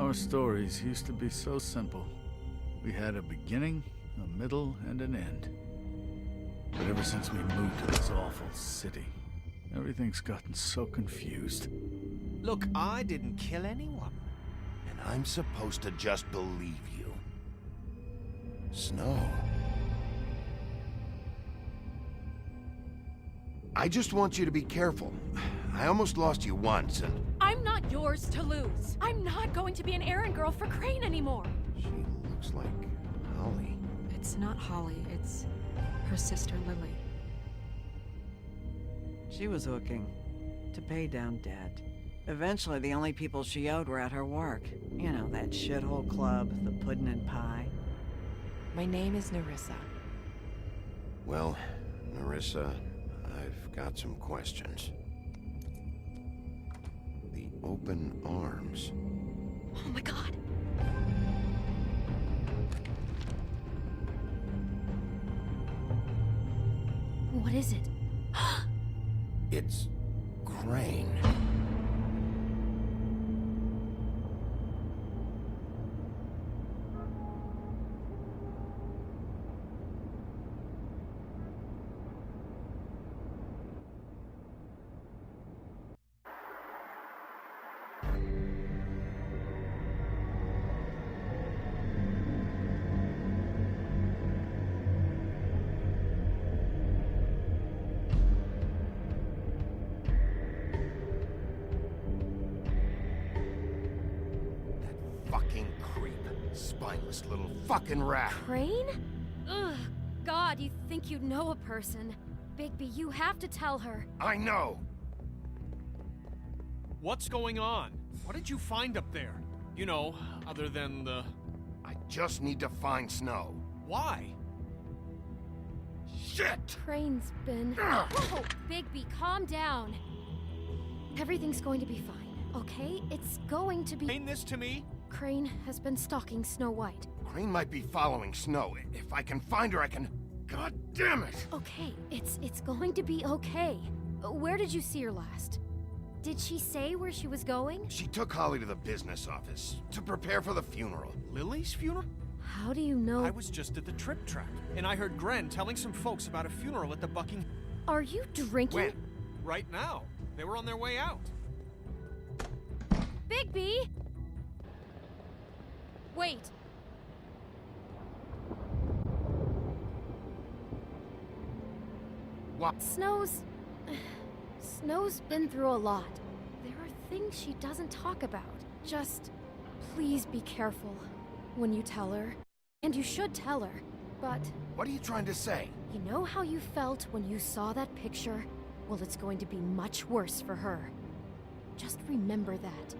Our stories used to be so simple. We had a beginning, a middle, and an end. But ever since we moved to this awful city, everything's gotten so confused. Look, I didn't kill anyone. And I'm supposed to just believe you. Snow. I just want you to be careful. I almost lost you once, and... I'm not yours to lose. I'm not going to be an errand girl for Crane anymore. She looks like Holly. It's not Holly, it's her sister Lily. She was hooking to pay down debt. Eventually, the only people she owed were at her work. You know, that shithole club, the puddin' and pie. My name is Nerissa. Well, Nerissa, I've got some questions. The open arms. Oh my god. What is it? It's Crane. Fucking creep. Spineless little fucking rat. Crane? Ugh. God, you think you know a person. Bigby, you have to tell her. I know! What's going on? What did you find up there? You know, other than the... I just need to find Snow. Why? Shit! Crane's been... Whoa! Bigby, calm down. Everything's going to be fine, okay? It's going to be... Explain this to me? Crane has been stalking Snow White. Crane might be following Snow. If I can find her, I can... God damn it! Okay, it's going to be okay. Where did you see her last? Did she say where she was going? She took Holly to the business office to prepare for the funeral. Lily's funeral? How do you know? I was just at the trip track, and I heard Gren telling some folks about a funeral at the Bucking... Are you drinking? When? Right now. They were on their way out. Bigby! Wait. What? Snow's been through a lot. There are things she doesn't talk about. Just, please be careful when you tell her. And you should tell her, but... What are you trying to say? You know how you felt when you saw that picture? Well, it's going to be much worse for her. Just remember that.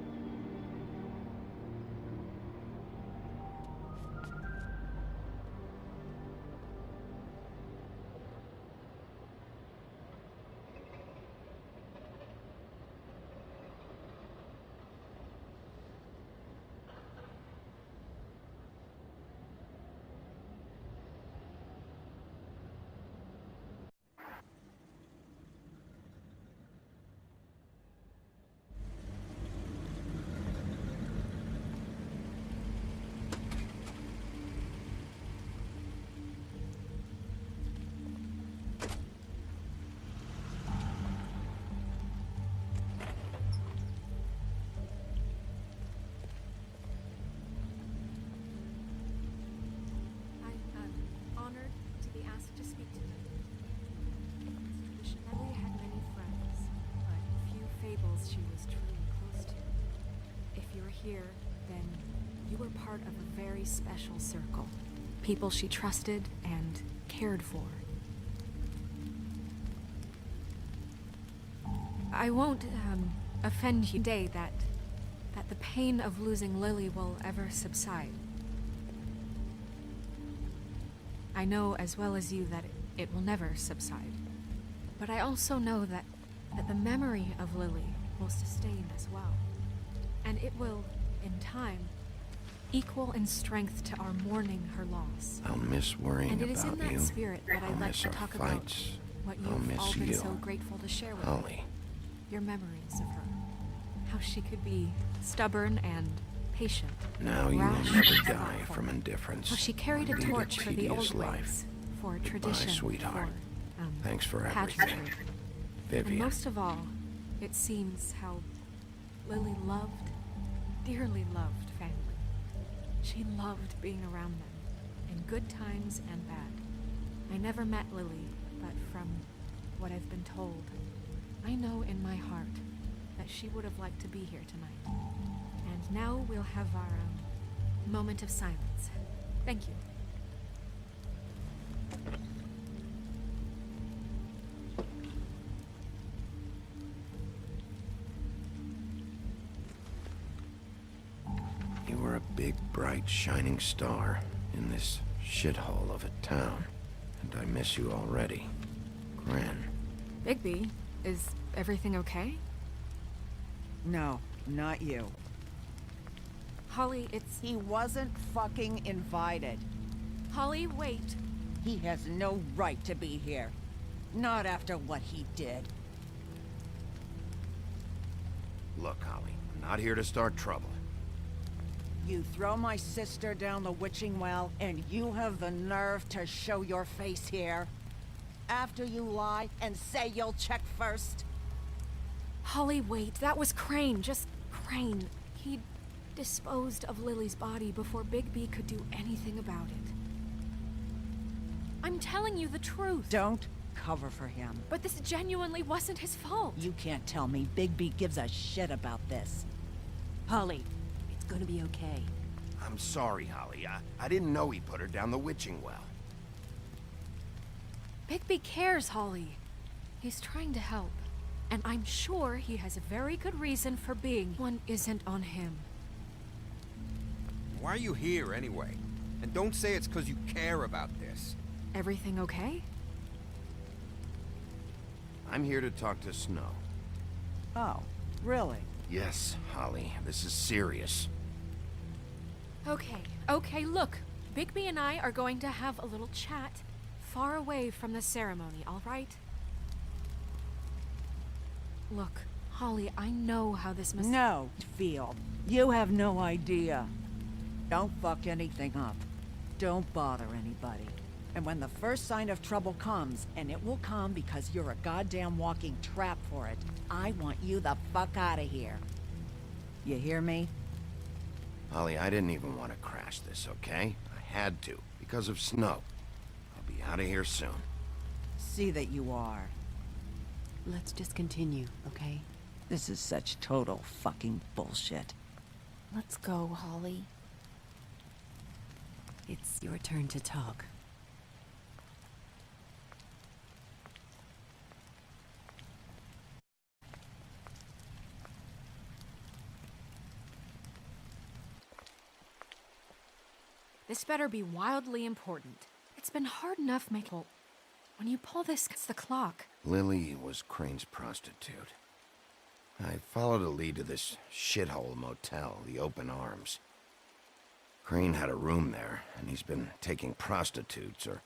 She was truly close to. If you're here, then you were part of a very special circle. People she trusted and cared for. I won't offend you today that the pain of losing Lily will ever subside. I know as well as you that it will never subside. But I also know that the memory of Lily will sustain as well. And it will, in time, equal in strength to our mourning her loss. I'll miss worrying and it is about in that you. spirit that I'd like to talk about what you've all been so grateful to share with me. Your memories of her. How she could be stubborn and patient. Now you will rash, never and die thoughtful. from indifference. How she carried a Lead torch for the tedious old life. ways, for Goodbye, tradition, sweetheart. for, Thanks for pageantry. everything. And Vivian. most of all, it seems how Lily loved, dearly loved family. She loved being around them, in good times and bad. I never met Lily, but from what I've been told, I know in my heart that she would have liked to be here tonight. And now we'll have our moment of silence. Thank you. You were a big, bright, shining star in this shithole of a town. And I miss you already. Gran. Bigby, is everything okay? No, not you. Holly, it's... He wasn't fucking invited. Holly, wait. He has no right to be here. Not after what he did. Look, Holly, I'm not here to start trouble. You throw my sister down the witching well, and you have the nerve to show your face here? After you lie and say you'll check first? Holly, wait. That was Crane. Just Crane. He disposed of Lily's body before Bigby could do anything about it. I'm telling you the truth. Don't cover for him. But this genuinely wasn't his fault. You can't tell me Bigby gives a shit about this. Holly, it's gonna be okay. I'm sorry, Holly. I didn't know he put her down the witching well. Bigby cares, Holly. He's trying to help. And I'm sure he has a very good reason for being. One isn't on him. Why are you here, anyway? And don't say it's because you care about this. Everything okay? I'm here to talk to Snow. Oh, really? Yes, Holly, this is serious. Okay, look. Bigby and I are going to have a little chat far away from the ceremony, all right? Look, Holly, I know how this must... No, Field. You have no idea. Don't fuck anything up. Don't bother anybody. And when the first sign of trouble comes, and it will come because you're a goddamn walking trap for it, I want you the fuck out of here. You hear me? Holly, I didn't even want to crash this, okay? I had to, because of Snow. I'll be out of here soon. See that you are. Let's just continue, okay? This is such total fucking bullshit. Let's go, Holly. It's your turn to talk. This better be wildly important. It's been hard enough making... When you pull this, it's the clock. Lily was Crane's prostitute. I followed a lead to this shithole motel, the Open Arms. Crane had a room there, and he's been taking prostitutes, or...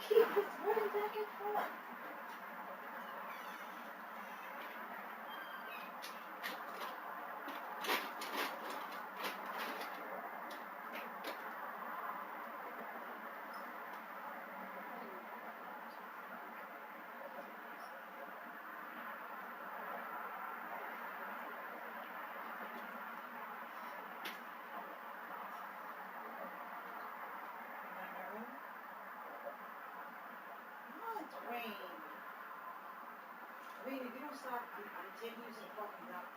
keep just running back and forth. Rain. Rain, if you don't stop, I'm taking you to the fucking doctor.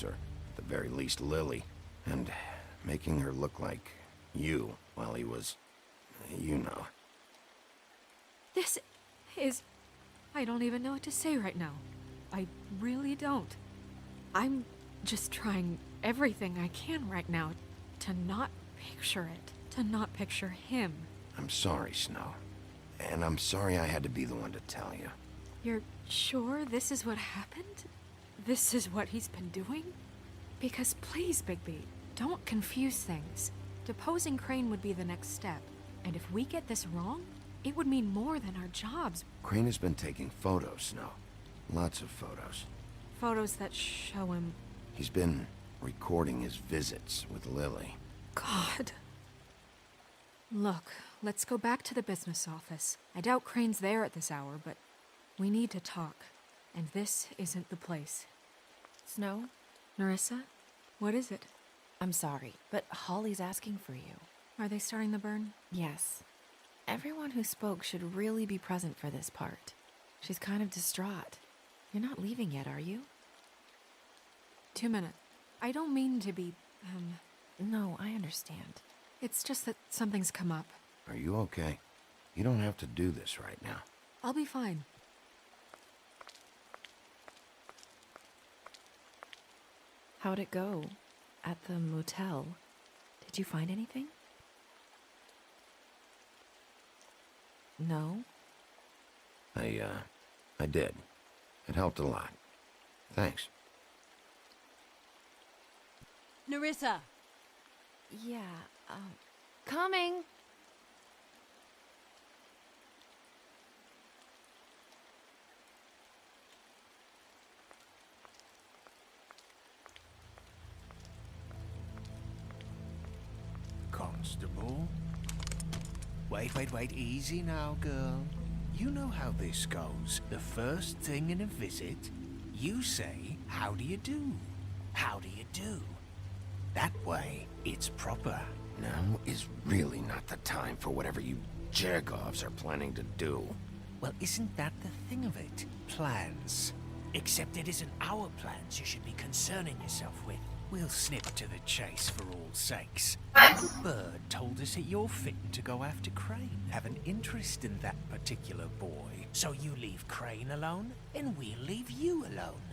Or at the very least Lily, and making her look like you while he was, you know. This is... I don't even know what to say right now. I really don't. I'm just trying everything I can right now to not picture it, to not picture him. I'm sorry, Snow. And I'm sorry I had to be the one to tell you. You're sure this is what happened? This is what he's been doing? Because please, Bigby, don't confuse things. Deposing Crane would be the next step, and if we get this wrong, it would mean more than our jobs. Crane has been taking photos, Snow. Lots of photos. Photos that show him... He's been recording his visits with Lily. God. Look, let's go back to the business office. I doubt Crane's there at this hour, but we need to talk. And this isn't the place. Snow? Nerissa? What is it? I'm sorry, but Holly's asking for you. Are they starting the burn? Yes. Everyone who spoke should really be present for this part. She's kind of distraught. You're not leaving yet, are you? 2 minutes. I don't mean to be, No, I understand. It's just that something's come up. Are you okay? You don't have to do this right now. I'll be fine. How'd it go? At the motel? Did you find anything? No? I did. It helped a lot. Thanks. Nerissa! Yeah, coming! Constable? Wait, easy now, girl. You know how this goes. The first thing in a visit, you say, "How do you do? How do you do?" That way, it's proper. Now is really not the time for whatever you Jergovs are planning to do. Well, isn't that the thing of it? Plans. Except it isn't our plans you should be concerning yourself with. We'll snip to the chase for all sakes. The bird told us that you're fitting to go after Crane, have an interest in that particular boy. So you leave Crane alone, and we'll leave you alone.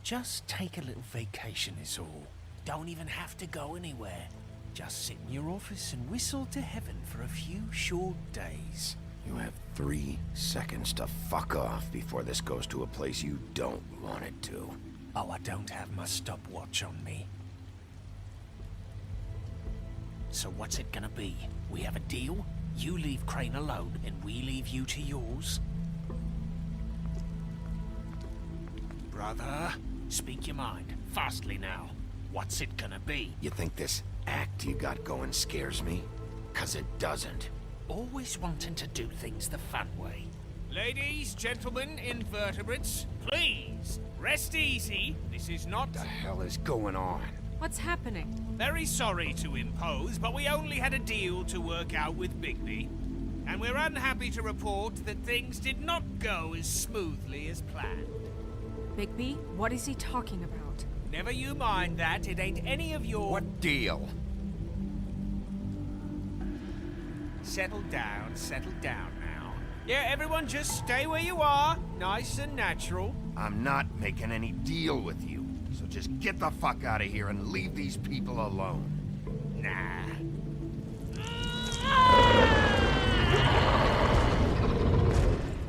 Just take a little vacation is all. Don't even have to go anywhere. Just sit in your office and whistle to heaven for a few short days. You have 3 seconds to fuck off before this goes to a place you don't want it to. Oh, I don't have my stopwatch on me. So what's it gonna be? We have a deal? You leave Crane alone, and we leave you to yours? Brother, speak your mind. Fastly now. What's it gonna be? You think this act you got going scares me? 'Cause it doesn't. Always wanting to do things the fun way. Ladies, gentlemen, invertebrates, please, rest easy. This is not... What the hell is going on? What's happening? Very sorry to impose, but we only had a deal to work out with Bigby. And we're unhappy to report that things did not go as smoothly as planned. Bigby, what is he talking about? Never you mind that, it ain't any of your... What deal? Settle down now. Yeah, everyone just stay where you are, nice and natural. I'm not making any deal with you. So just get the fuck out of here and leave these people alone. Nah.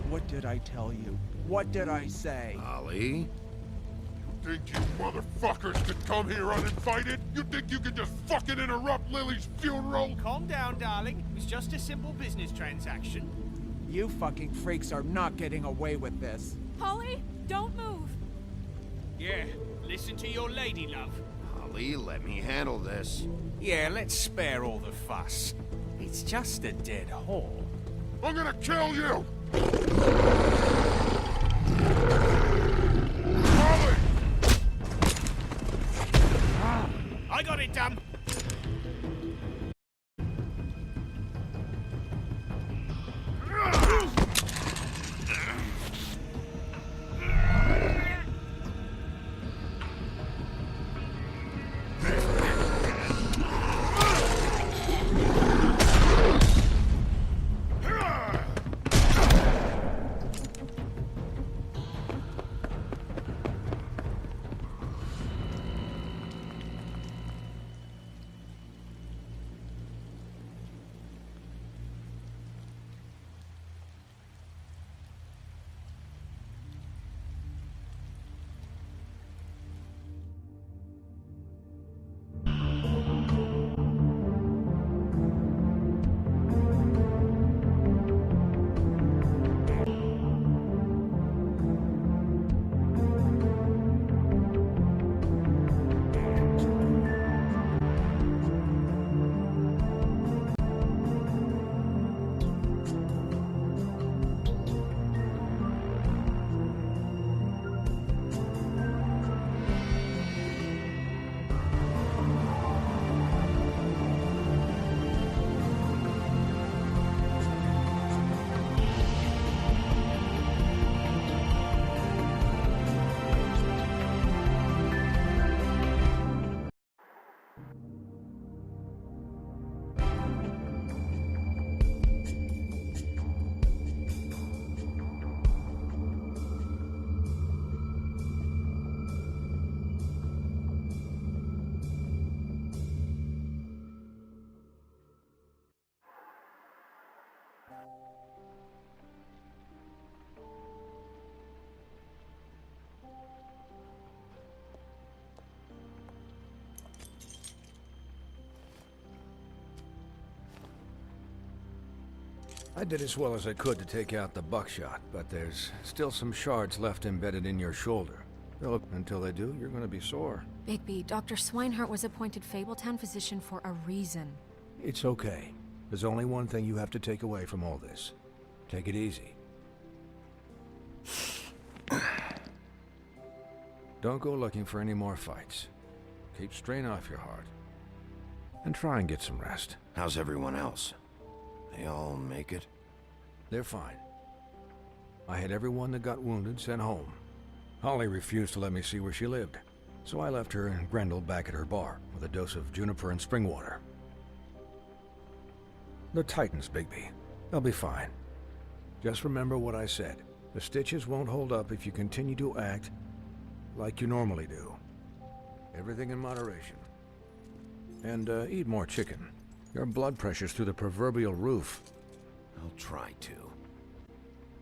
What did I tell you? What did I say? Ollie? Think you motherfuckers could come here uninvited? You think you can just fucking interrupt Lily's funeral? Calm down, darling. It was just a simple business transaction. You fucking freaks are not getting away with this. Holly, don't move! Yeah, listen to your lady, love. Ollie, let me handle this. Yeah, let's spare all the fuss. It's just a dead horse. I'm gonna kill you! Ollie! I got it done. I did as well as I could to take out the buckshot, but there's still some shards left embedded in your shoulder. Until they do, you're gonna be sore. Bigby, Dr. Swinehart was appointed Fabletown physician for a reason. It's okay. There's only one thing you have to take away from all this. Take it easy. Don't go looking for any more fights. Keep strain off your heart. and try and get some rest. How's everyone else? They all make it? They're fine. I had everyone that got wounded sent home. Holly refused to let me see where she lived, so I left her and Grendel back at her bar with a dose of juniper and spring water. They're Titans, Bigby. They'll be fine. Just remember what I said. The stitches won't hold up if you continue to act like you normally do. Everything in moderation. And eat more chicken. Your blood pressure's through the proverbial roof. I'll try to.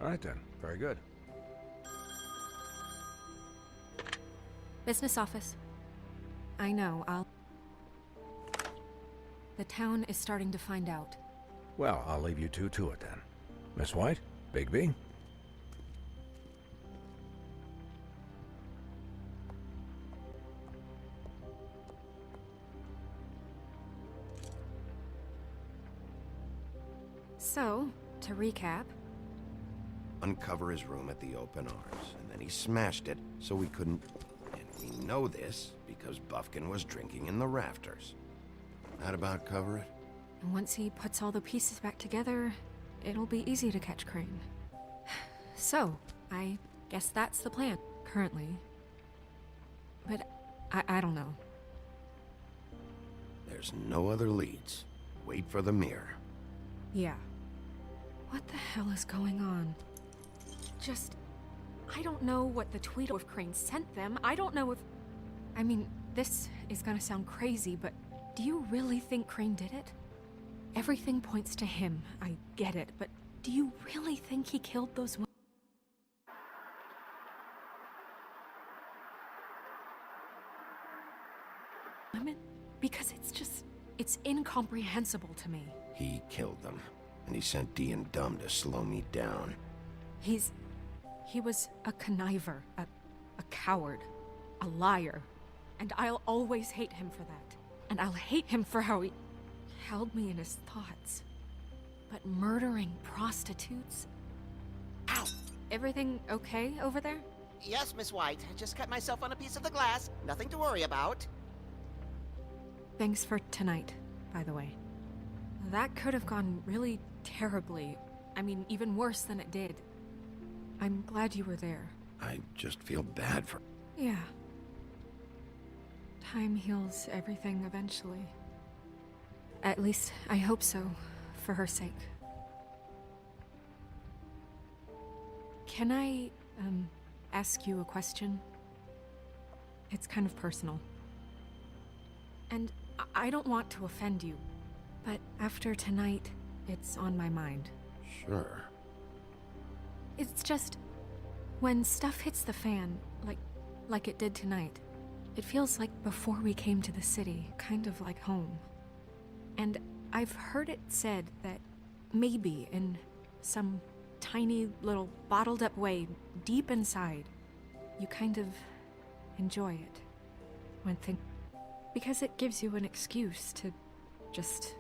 All right then. Very good. Business office. I know, The town is starting to find out. Well, I'll leave you two to it then. Miss White, Bigby. So, to recap... Uncover his room at the open arms, and then he smashed it so we couldn't... And we know this because Buffkin was drinking in the rafters. That about cover it? And once he puts all the pieces back together, it'll be easy to catch Crane. So, I guess that's the plan, currently. But I don't know. There's no other leads. Wait for the mirror. Yeah. What the hell is going on? I don't know what the tweet of Crane sent them. I don't know if... I mean, this is gonna sound crazy, but do you really think Crane did it? Everything points to him, I get it, but do you really think he killed those women? Because it's incomprehensible to me. He killed them, and he sent Dee and Dumb to slow me down. He was a conniver, a coward, a liar, and I'll always hate him for that. And I'll hate him for how he held me in his thoughts. But murdering prostitutes? Ow! Everything okay over there? Yes, Miss White. I just cut myself on a piece of the glass. Nothing to worry about. Thanks for tonight, by the way. That could have gone really terribly. I mean, even worse than it did. I'm glad you were there. I just feel bad for... Yeah. Time heals everything eventually. At least, I hope so, for her sake. Can I, ask you a question? It's kind of personal. And I don't want to offend you, but after tonight, it's on my mind. Sure. It's just, when stuff hits the fan, like it did tonight, it feels like before we came to the city, kind of like home. And I've heard it said that maybe in some tiny little bottled up way, deep inside, you kind of enjoy it when things... Because it gives you an excuse to just,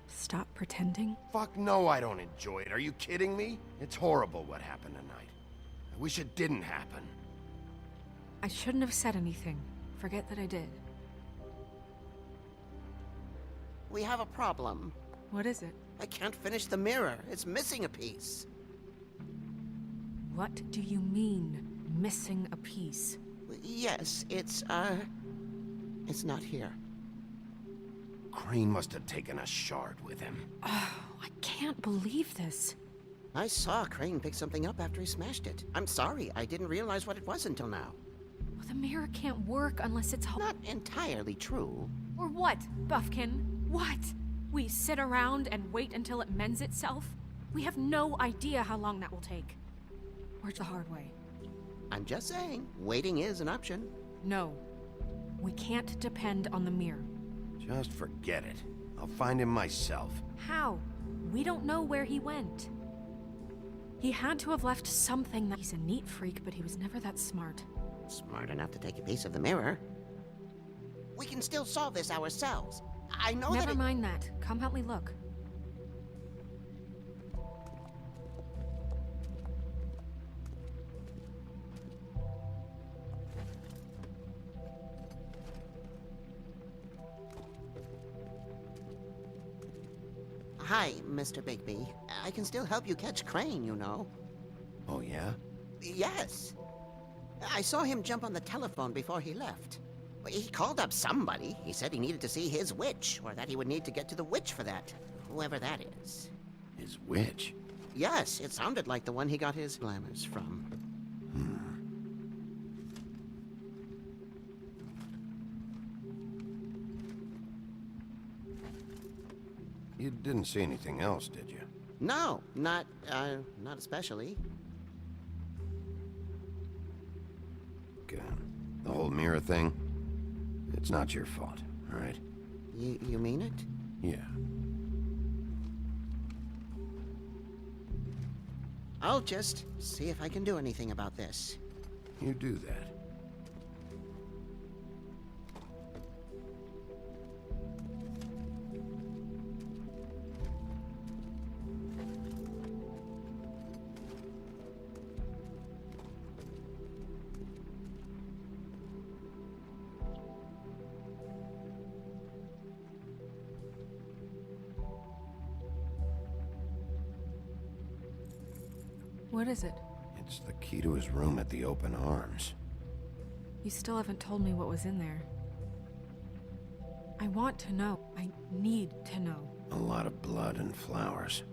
stop pretending. Fuck no, I don't enjoy it. Are you kidding me? It's horrible what happened tonight. I wish it didn't happen. I shouldn't have said anything. Forget that I did. We have a problem. What is it? I can't finish the mirror. It's missing a piece. What do you mean, missing a piece? Yes, it's not here. Crane must have taken a shard with him. Oh, I can't believe this. I saw Crane pick something up after he smashed it. I'm sorry, I didn't realize what it was until now. Well, the mirror can't work unless it's... Not entirely true. Or what, Buffkin? What? We sit around and wait until it mends itself? We have no idea how long that will take. Or the hard way. I'm just saying, waiting is an option. No. We can't depend on the mirror. Just forget it. I'll find him myself. How? We don't know where he went. He had to have left something that... He's a neat freak, but he was never that smart. Smart enough to take a piece of the mirror. We can still solve this ourselves. I know Never mind that. Come help me look. Hi, Mr. Bigby. I can still help you catch Crane, you know. Oh, yeah? Yes. I saw him jump on the telephone before he left. He called up somebody. He said he needed to see his witch, or that he would need to get to the witch for that. Whoever that is. His witch? Yes, it sounded like the one he got his glamours from. You didn't see anything else, did you? No, not especially. The whole mirror thing? It's not your fault, all right? You mean it? Yeah. I'll just see if I can do anything about this. You do that. What is it? It's the key to his room at the Open Arms. You still haven't told me what was in there. I want to know. I need to know. A lot of blood and flowers.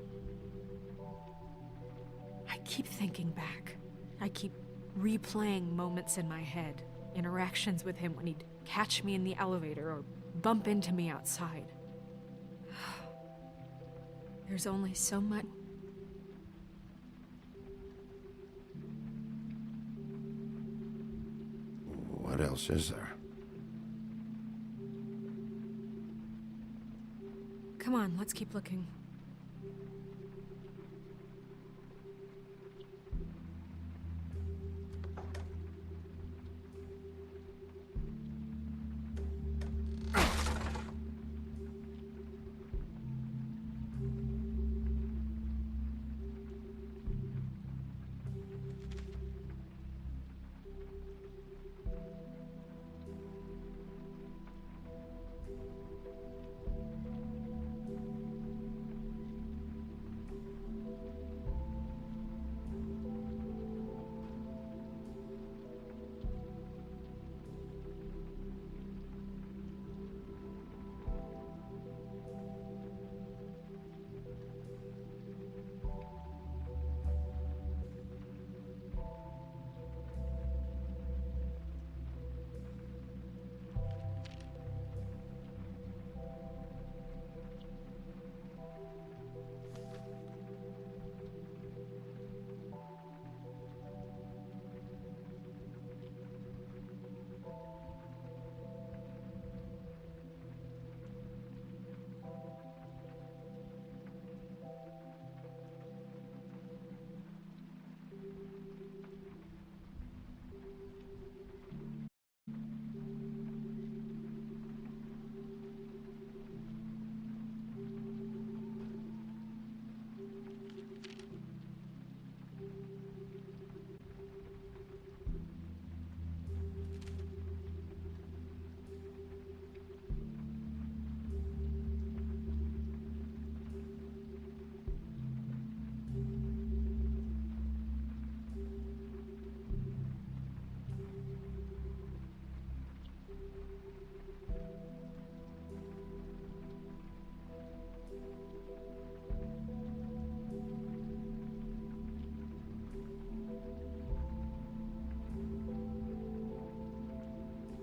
I keep thinking back. I keep replaying moments in my head. Interactions with him when he'd catch me in the elevator or bump into me outside. There's only so much. What else is there? Come on, let's keep looking.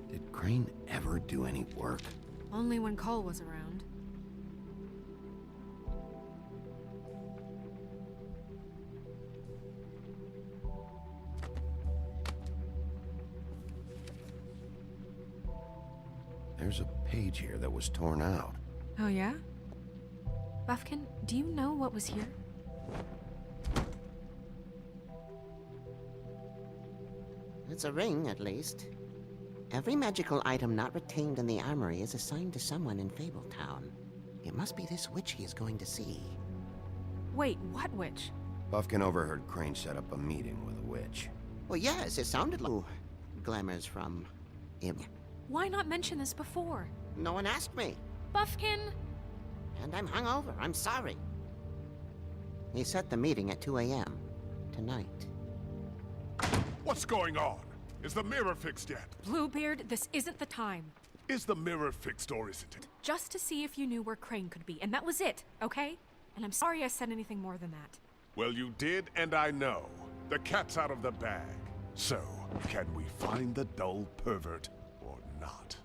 Did Crane ever do any work? Only when Cole was around. There's a page here that was torn out. Oh yeah? Buffkin, do you know what was here? It's a ring, at least. Every magical item not retained in the armory is assigned to someone in Fabletown. It must be this witch he is going to see. Wait, what witch? Buffkin overheard Crane set up a meeting with a witch. Well, yes, it sounded like... Ooh, glamours from... him. Why not mention this before? No one asked me. Buffkin! And I'm hungover. I'm sorry. He set the meeting at 2 a.m. tonight. What's going on? Is the mirror fixed yet? Bluebeard, this isn't the time. Is the mirror fixed or isn't it? Just to see if you knew where Crane could be, and that was it, okay? And I'm sorry I said anything more than that. Well, you did, and I know. The cat's out of the bag. So, can we find the dull pervert or not?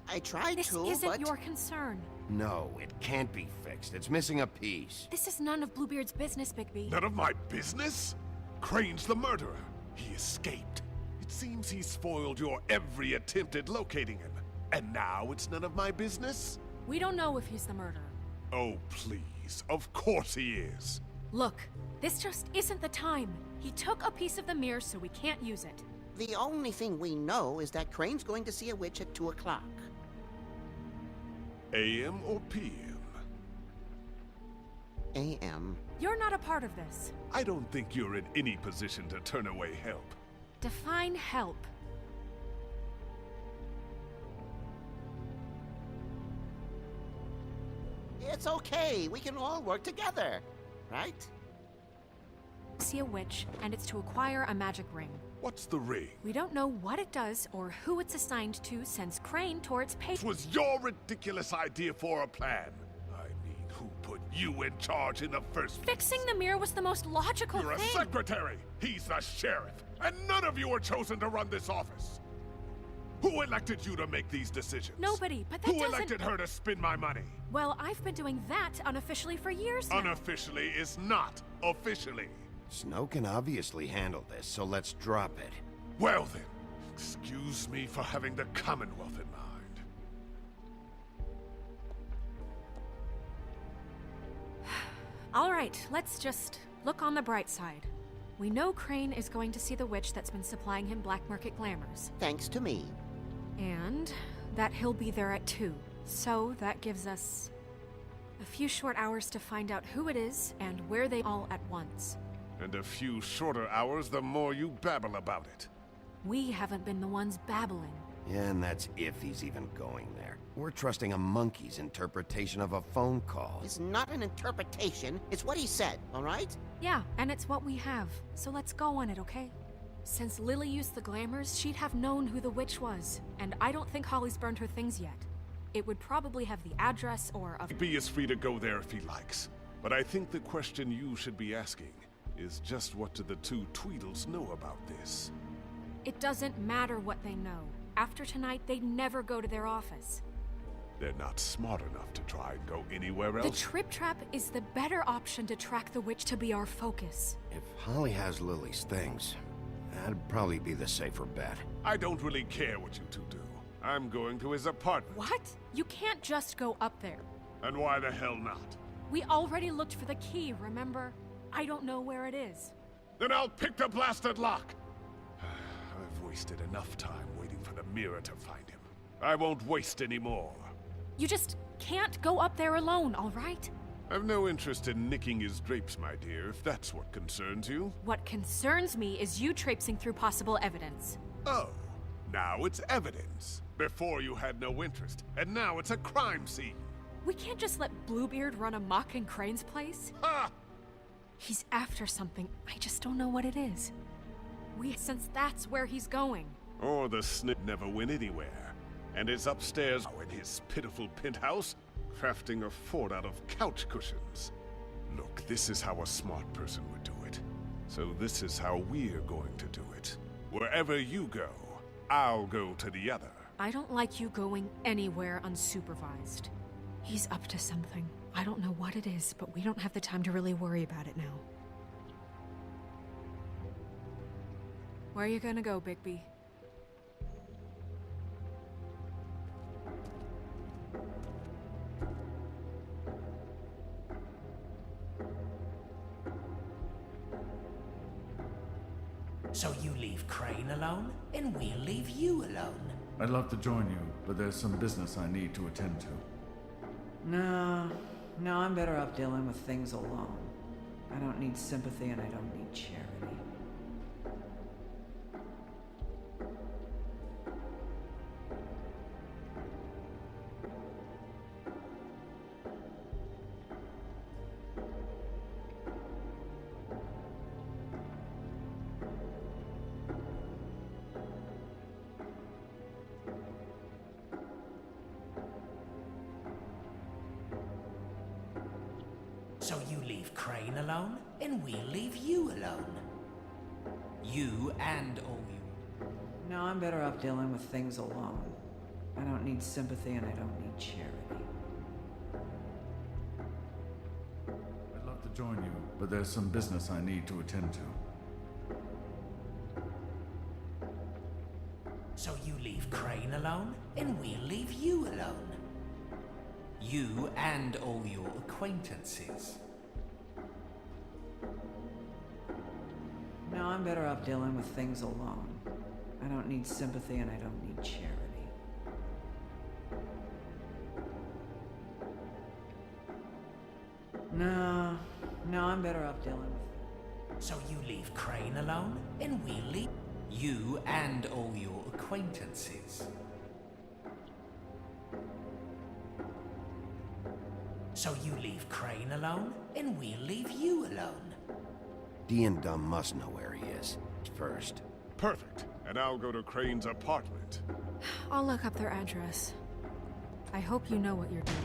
I tried This to, isn't but... your concern. No, it can't be fixed. It's missing a piece. This is none of Bluebeard's business, Bigby. None of my business? Crane's the murderer. He escaped. It seems he spoiled your every attempt at locating him. And now it's none of my business? We don't know if he's the murderer. Oh, please. Of course he is. Look, this just isn't the time. He took a piece of the mirror, so we can't use it. The only thing we know is that Crane's going to see a witch at 2 o'clock. AM or PM? AM. You're not a part of this. I don't think you're in any position to turn away help. Define help. It's okay. We can all work together, right? See a witch, and it's to acquire a magic ring. What's the ring? We don't know what it does or who it's assigned to since Crane tore its This was your ridiculous idea for a plan. I mean, who put you in charge in the first place? Fixing the mirror was the most logical You're thing. a secretary. He's the sheriff. And none of you were chosen to run this office. Who elected you to make these decisions? Nobody, but that Who doesn't... elected her to spend my money? Well, I've been doing that unofficially for years now. Unofficially is not officially. Snow can obviously handle this, so let's drop it. Well then, excuse me for having the Commonwealth in mind. All right, let's just look on the bright side. We know Crane is going to see the witch that's been supplying him black market glamours. Thanks to me. And that he'll be there at 2. So that gives us a few short hours to find out who it is and where they all at once. And a few shorter hours the more you babble about it. We haven't been the ones babbling. Yeah, and that's if he's even going there. We're trusting a monkey's interpretation of a phone call. It's not an interpretation. It's what he said, all right? Yeah, and it's what we have. So let's go on it, okay? Since Lily used the glamours, she'd have known who the witch was. And I don't think Holly's burned her things yet. It would probably have the address or a... B is free to go there if he likes. But I think the question you should be asking is just what do the two Tweedles know about this? It doesn't matter what they know. After tonight, they'd never go to their office. They're not smart enough to try and go anywhere else. The Trip Trap is the better option to track the witch to be our focus. If Holly has Lily's things, that'd probably be the safer bet. I don't really care what you two do. I'm going to his apartment. What? You can't just go up there. And why the hell not? We already looked for the key, remember? I don't know where it is. Then I'll pick the blasted lock! I've wasted enough time waiting for the mirror to find him. I won't waste any more. You just can't go up there alone, all right? I've no interest in nicking his drapes, my dear, if that's what concerns you. What concerns me is you traipsing through possible evidence. Oh, now it's evidence. Before you had no interest, and now it's a crime scene. We can't just let Bluebeard run amok in Crane's place. Ha! He's after something. I just don't know what it is. Since that's where he's going. Or the snip never went anywhere, and is upstairs in his pitiful penthouse, crafting a fort out of couch cushions. Look, this is how a smart person would do it. So this is how we're going to do it. Wherever you go, I'll go to the other. I don't like you going anywhere unsupervised. He's up to something. I don't know what it is, but we don't have the time to really worry about it now. Where are you gonna go, Bigby? So you leave Crane alone, and we'll leave you alone. I'd love to join you, but there's some business I need to attend to. No, I'm better off dealing with things alone. I don't need sympathy and I don't need charity. So you leave Crane alone, and we'll leave you alone. You and all you. No, I'm better off dealing with things alone. I don't need sympathy and I don't need charity. I'd love to join you, but there's some business I need to attend to. So you leave Crane alone, and we'll leave you alone. You and all your acquaintances. No, I'm better off dealing with things alone. I don't need sympathy and I don't need charity. No, I'm better off dealing with... So you leave Crane alone, and we'll leave you and all your acquaintances. So you leave Crane alone, and we'll leave you alone. Dee and Dum must know where he is first. Perfect. And I'll go to Crane's apartment. I'll look up their address. I hope you know what you're doing.